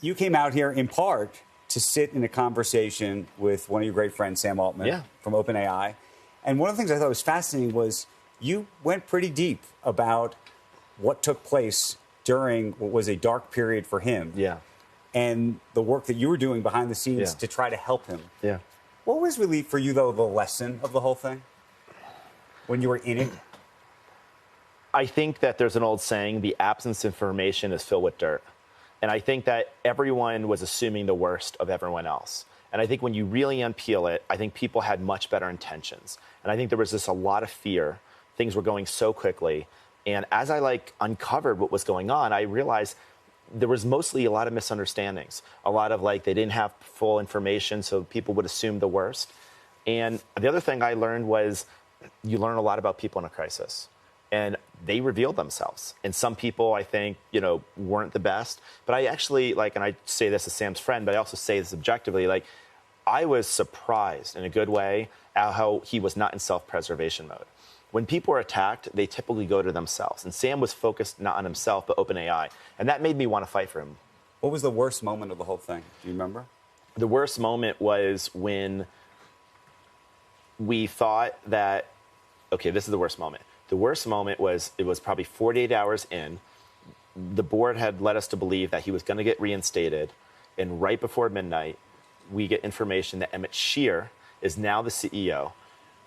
you came out here in part to sit in a conversation with one of your great friends, Sam Altman, from OpenAI. And one of the things I thought was fascinating was you went pretty deep about what took place during what was a dark period for him. Yeah. And the work that you were doing behind the scenes to try to help him. Yeah. What was really, for you, though, the lesson of the whole thing when you were in it? I think that there's an old saying, the absence of information is filled with dirt. And I think that everyone was assuming the worst of everyone else. And I think when you really unpeel it, I think people had much better intentions. And I think there was just a lot of fear. Things were going so quickly. And as I uncovered what was going on, I realized there was mostly a lot of misunderstandings. A lot of they didn't have full information, so people would assume the worst. And the other thing I learned was you learn a lot about people in a crisis. And they revealed themselves. And some people, I think, weren't the best. But I actually, and I say this as Sam's friend, but I also say this objectively, I was surprised in a good way at how he was not in self-preservation mode. When people are attacked, they typically go to themselves. And Sam was focused not on himself, but OpenAI. And that made me want to fight for him. What was the worst moment of the whole thing? Do you remember? The worst moment was when we thought that, okay, this is the worst moment. The worst moment was, it was probably 48 hours in. The board had led us to believe that he was going to get reinstated. And right before midnight, we get information that Emmett Shear is now the CEO,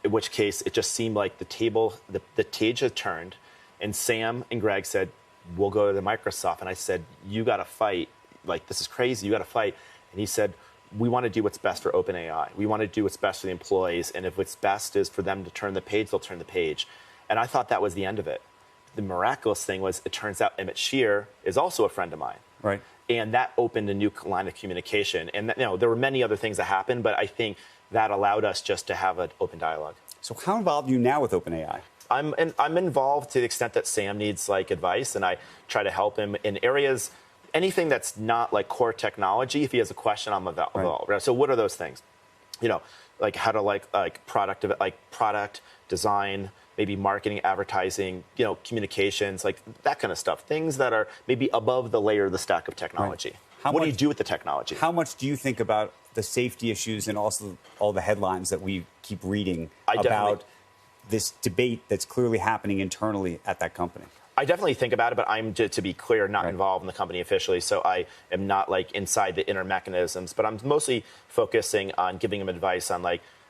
in which case it just seemed like the page had turned. And Sam and Greg said, we'll go to Microsoft. And I said, you got to fight. This is crazy. You got to fight. And he said, we want to do what's best for OpenAI. We want to do what's best for the employees. And if what's best is for them to turn the page, they'll turn the page. And I thought that was the end of it. The miraculous thing was, it turns out Emmett Shear is also a friend of mine. Right. And that opened a new line of communication. And there were many other things that happened, but I think that allowed us just to have an open dialogue. So how involved are you now with OpenAI? I'm involved to the extent that Sam needs advice, and I try to help him in areas, anything that's not core technology. If he has a question, I'm available. Right. So what are those things? How to product design, maybe marketing, advertising, communications, that kind of stuff. Things that are maybe above the layer of the stack of technology. Right. What do you do with the technology? How much do you think about the safety issues and also all the headlines that we keep reading about this debate that's clearly happening internally at that company? I definitely think about it, but I'm, to be clear, not involved in the company officially, so I am not inside the inner mechanisms. But I'm mostly focusing on giving him advice on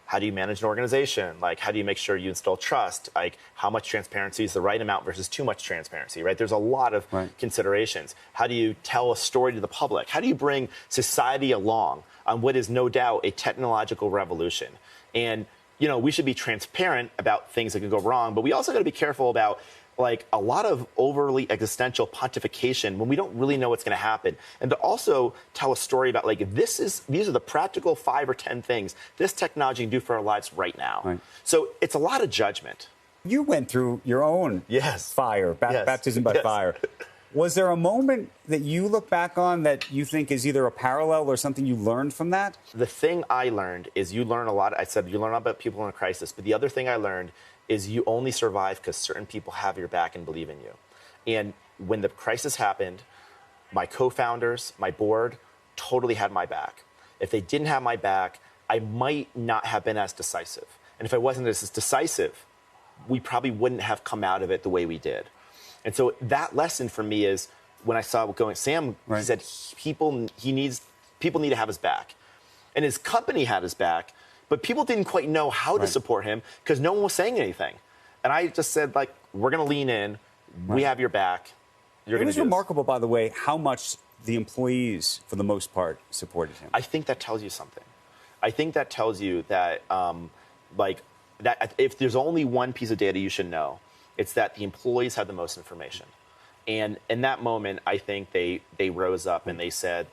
how do you manage an organization? How do you make sure you instill trust? How much transparency is the right amount versus too much transparency, right? There's a lot of considerations. How do you tell a story to the public? How do you bring society along on what is no doubt a technological revolution? And, we should be transparent about things that can go wrong, but we also got to be careful about a lot of overly existential pontification when we don't really know what's going to happen. And to also tell a story about these are the practical 5 or 10 things this technology can do for our lives right now. Right. So it's a lot of judgment. You went through your own fire, baptism by fire. Was there a moment that you look back on that you think is either a parallel or something you learned from that? The thing I learned is you learn a lot. I said you learn about people in a crisis, but the other thing I learned is you only survive because certain people have your back and believe in you. And when the crisis happened, my co-founders, my board, totally had my back. If they didn't have my back, I might not have been as decisive. And if I wasn't as decisive, we probably wouldn't have come out of it the way we did. And so that lesson for me is when I saw what going, Sam, he said people need to have his back. And his company had his back, but people didn't quite know how to support him because no one was saying anything. And I just said, we're going to lean in. We have your back. You're going to do It was remarkable, by the way, how much the employees, for the most part, supported him. I think that tells you something. I think that tells you that, that if there's only one piece of data you should know, it's that the employees had the most information. And in that moment, I think they rose up and they said,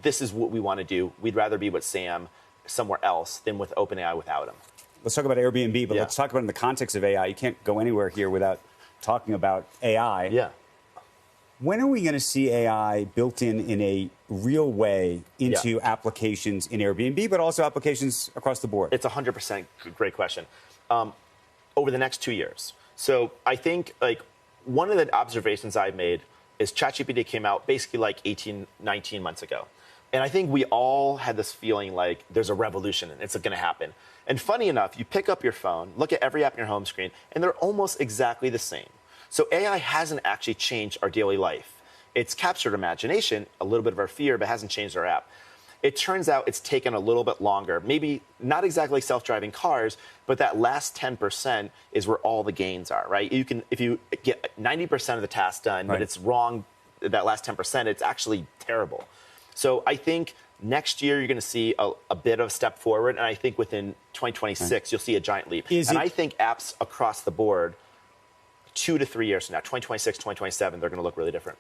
this is what we want to do. We'd rather be with Sam somewhere else than with OpenAI without him. Let's talk about Airbnb, but let's talk about it in the context of AI. You can't go anywhere here without talking about AI. Yeah. When are we going to see AI built in a real way into applications in Airbnb, but also applications across the board? It's 100% great question. Over the next 2 years. So I think one of the observations I've made is ChatGPT came out basically like 18, 19 months ago. And I think we all had this feeling like there's a revolution and it's going to happen. And funny enough, you pick up your phone, look at every app on your home screen, and they're almost exactly the same. So AI hasn't actually changed our daily life. It's captured imagination, a little bit of our fear, but hasn't changed our app. It turns out it's taken a little bit longer, maybe not exactly self-driving cars, but that last 10% is where all the gains are, right? You can, if you get 90% of the task done, but it's wrong, that last 10%, it's actually terrible. So I think next year you're going to see a bit of a step forward, and I think within 2026 you'll see a giant leap. And I think apps across the board, 2 to 3 years from now, 2026, 2027, they're going to look really different.